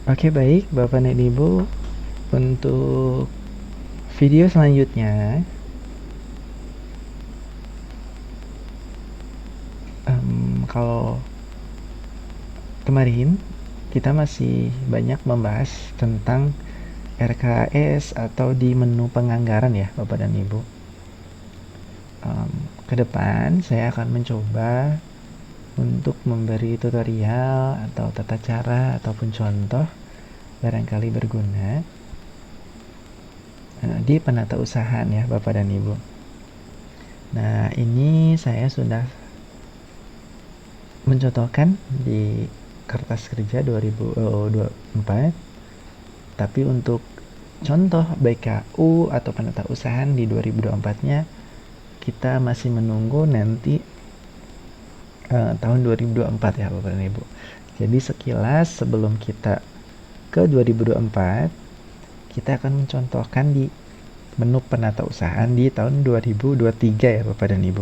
Oke, baik Bapak dan Ibu, untuk video selanjutnya, kalau kemarin kita masih banyak membahas tentang RKS atau di menu penganggaran ya Bapak dan Ibu. Ke depan saya akan mencoba untuk memberi tutorial atau tata cara ataupun contoh barangkali berguna di penata usahaan ya Bapak dan Ibu. Nah, ini saya sudah mencontohkan di kertas kerja 2024, tapi untuk contoh BKU atau penata usahaan di 2024-nya kita masih menunggu nanti tahun 2024 ya Bapak dan Ibu. Jadi sekilas sebelum kita ke 2024, kita akan mencontohkan di menu penata usahaan di tahun 2023 ya Bapak dan Ibu.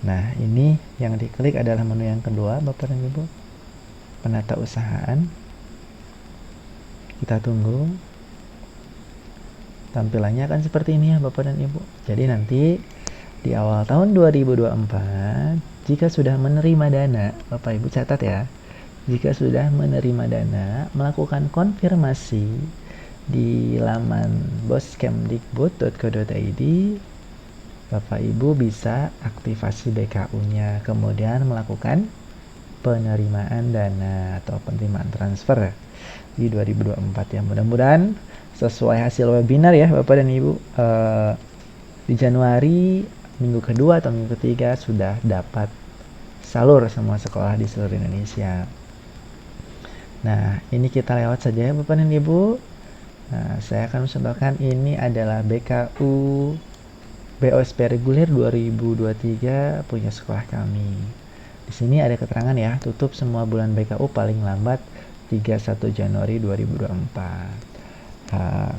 Nah, ini yang diklik adalah menu yang kedua Bapak dan Ibu, penata usahaan. Kita tunggu. Tampilannya akan seperti ini ya Bapak dan Ibu. Jadi nanti di awal tahun 2024, jika sudah menerima dana, Bapak Ibu catat ya, jika sudah menerima dana, melakukan konfirmasi di laman boskemdikbud.co.id, Bapak Ibu bisa aktivasi BKU-nya, kemudian melakukan penerimaan dana atau penerimaan transfer di 2024 ya. Mudah-mudahan sesuai hasil webinar ya Bapak dan Ibu, di Januari minggu kedua atau minggu ketiga sudah dapat salur semua sekolah di seluruh Indonesia. Nah, ini kita lewat saja ya Bapak dan Ibu. Nah, saya akan mencontohkan ini adalah BKU BOSP reguler 2023 punya sekolah kami. Di sini ada keterangan ya, tutup semua bulan BKU paling lambat 31 Januari 2024.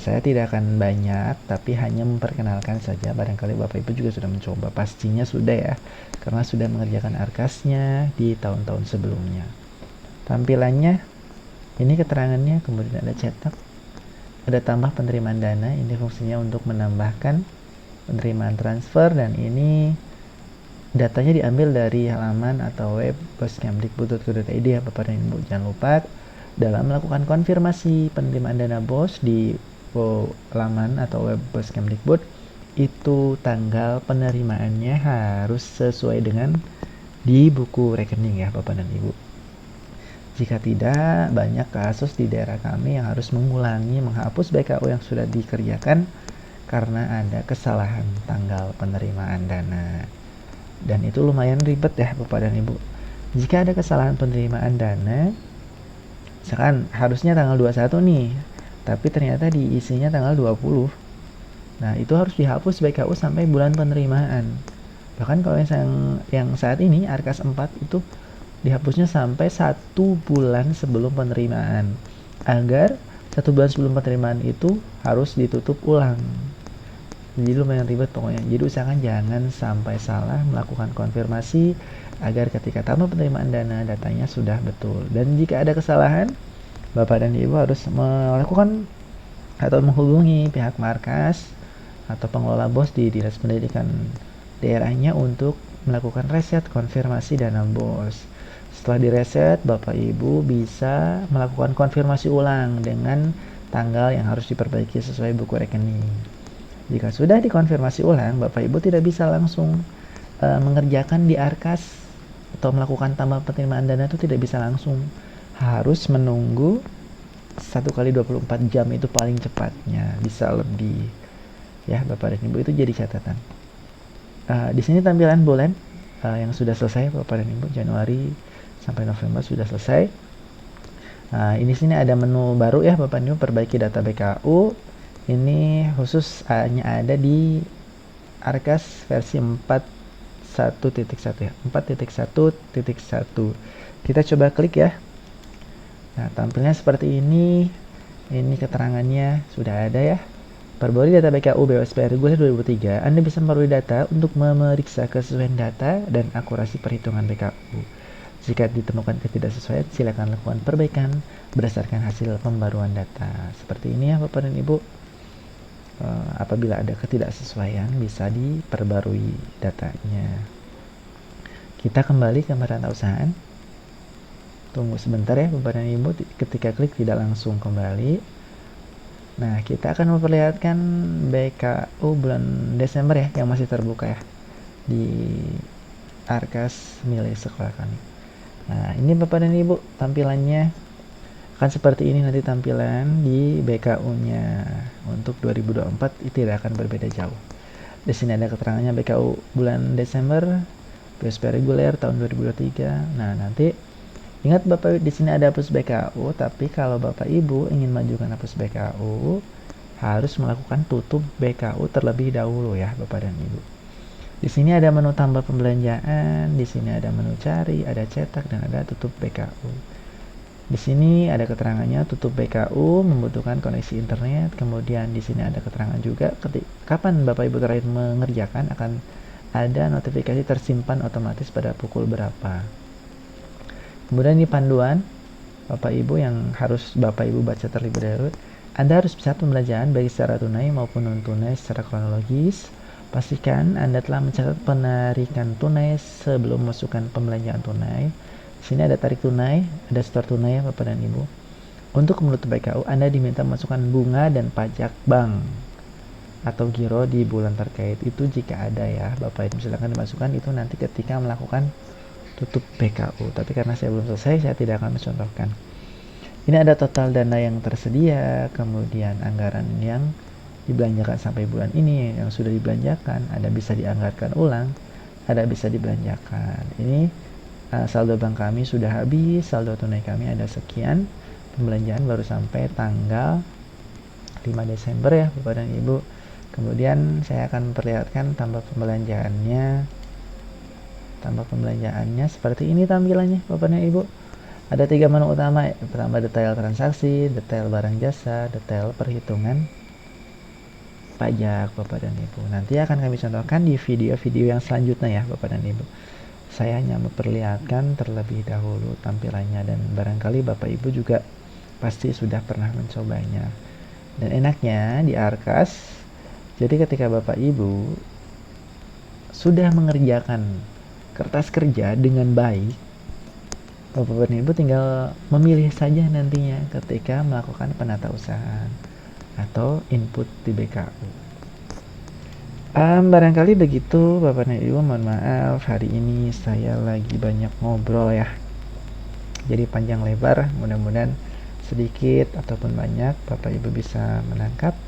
Saya tidak akan banyak, tapi hanya memperkenalkan saja. Barangkali Bapak Ibu juga sudah mencoba, pastinya sudah ya, karena sudah mengerjakan arkasnya di tahun-tahun sebelumnya. Tampilannya, ini keterangannya, kemudian ada cetak, ada tambah penerimaan dana, ini fungsinya untuk menambahkan penerimaan transfer, dan ini datanya diambil dari halaman atau web boskemdikbud.co.id ya Bapak dan Ibu. Jangan lupa dalam melakukan konfirmasi penerimaan dana BOS di laman atau web Boskemdikbud, itu tanggal penerimaannya harus sesuai dengan di buku rekening ya Bapak dan Ibu. Jika tidak, banyak kasus di daerah kami yang harus mengulangi menghapus BKU yang sudah dikerjakan karena ada kesalahan tanggal penerimaan dana. Dan itu lumayan ribet ya Bapak dan Ibu. Jika ada kesalahan penerimaan dana, misalkan harusnya tanggal 21 nih, tapi ternyata diisinya tanggal 20. Nah, itu harus dihapus BKU sampai bulan penerimaan. Bahkan kalau yang saat ini Arkas 4 itu dihapusnya sampai 1 bulan sebelum penerimaan, agar 1 bulan sebelum penerimaan itu harus ditutup ulang. Jadi lumayan ribet pokoknya. Jadi usahakan jangan sampai salah melakukan konfirmasi agar ketika tamu penerimaan dana datanya sudah betul. Dan jika ada kesalahan, Bapak dan Ibu harus melakukan atau menghubungi pihak markas atau pengelola BOS di Dinas Pendidikan daerahnya untuk melakukan reset konfirmasi dana BOS. Setelah direset, Bapak Ibu bisa melakukan konfirmasi ulang dengan tanggal yang harus diperbaiki sesuai buku rekening. Jika sudah dikonfirmasi ulang, Bapak Ibu tidak bisa langsung mengerjakan di Arkas atau melakukan tambah penerimaan dana, itu tidak bisa langsung. Harus menunggu 1 kali 24 jam itu paling cepatnya, bisa lebih. Ya, Bapak dan Ibu, itu jadi catatan. Di sini tampilan bulan yang sudah selesai Bapak dan Ibu, Januari sampai November sudah selesai. Ini sini ada menu baru ya Bapak dan Ibu, perbaiki data BKU. Ini khusus hanya ada di Arkas versi 4.1.1 ya, 4.1.1. Kita coba klik ya. Nah, tampilnya seperti ini. Ini keterangannya sudah ada ya. Perbarui data BKU BOSP reguler 2003. Anda bisa memperbarui data untuk memeriksa kesesuaian data dan akurasi perhitungan BKU. Jika ditemukan ketidaksesuaian, silakan lakukan perbaikan berdasarkan hasil pembaruan data. Seperti ini ya Bapak dan Ibu. Apabila ada ketidaksesuaian, bisa diperbarui datanya. Kita kembali ke pemerantausahaan. Tunggu sebentar ya Bapak dan Ibu, ketika klik tidak langsung kembali. Nah, kita akan memperlihatkan BKU bulan Desember ya, yang masih terbuka ya di Arkas milik sekolah kami. Nah, ini Bapak dan Ibu, tampilannya akan seperti ini nanti tampilan di BKU-nya. Untuk 2024 itu tidak akan berbeda jauh. Di sini ada keterangannya BKU bulan Desember, BSP reguler tahun 2023. Nah, nanti ingat Bapak, di sini ada hapus BKU, tapi kalau Bapak Ibu ingin majukan hapus BKU, harus melakukan tutup BKU terlebih dahulu ya Bapak dan Ibu. Di sini ada menu tambah pembelanjaan, di sini ada menu cari, ada cetak, dan ada tutup BKU. Di sini ada keterangannya tutup BKU membutuhkan koneksi internet. Kemudian di sini ada keterangan juga kapan Bapak Ibu terakhir mengerjakan, akan ada notifikasi tersimpan otomatis pada pukul berapa. Kemudian di panduan Bapak Ibu yang harus Bapak Ibu baca terlebih dahulu. Anda harus bisa pembelanjaan baik secara tunai maupun non tunai secara kronologis. Pastikan Anda telah mencatat penarikan tunai sebelum masukkan pembelanjaan tunai. Di sini ada tarik tunai, ada store tunai ya Bapak dan Ibu. Untuk menutup BKU, Anda diminta memasukkan bunga dan pajak bank atau giro di bulan terkait. Itu jika ada ya Bapak Ibu, silakan dimasukkan itu nanti ketika melakukan tutup BKU. Tapi karena saya belum selesai, saya tidak akan mencontohkan. Ini ada total dana yang tersedia, kemudian anggaran yang dibelanjakan sampai bulan ini, yang sudah dibelanjakan, ada bisa dianggarkan ulang, ada bisa dibelanjakan. Ini saldo bank kami sudah habis, saldo tunai kami ada sekian, pembelanjaan baru sampai tanggal 5 Desember ya Bapak dan Ibu. Kemudian saya akan memperlihatkan tambah pembelanjaannya seperti ini tampilannya Bapak dan Ibu. Ada 3 menu utama, pertama detail transaksi, detail barang jasa, detail perhitungan pajak Bapak dan Ibu. Nanti akan kami contohkan di video-video yang selanjutnya ya Bapak dan Ibu. Saya hanya memperlihatkan terlebih dahulu tampilannya, dan barangkali Bapak Ibu juga pasti sudah pernah mencobanya. Dan enaknya di Arkas, jadi ketika Bapak Ibu sudah mengerjakan kertas kerja dengan baik, Bapak dan Ibu tinggal memilih saja nantinya ketika melakukan penatausahaan atau input di BKU. Barangkali begitu Bapak dan Ibu, mohon maaf hari ini saya lagi banyak ngobrol ya, jadi panjang lebar. Mudah-mudahan sedikit ataupun banyak Bapak Ibu bisa menangkap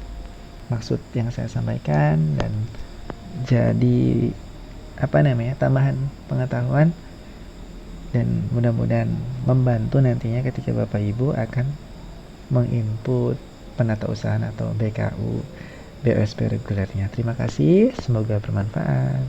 maksud yang saya sampaikan dan jadi tambahan pengetahuan, dan mudah-mudahan membantu nantinya ketika Bapak Ibu akan menginput penatausahaan atau BKU BOSP regulernya. Terima kasih, semoga bermanfaat.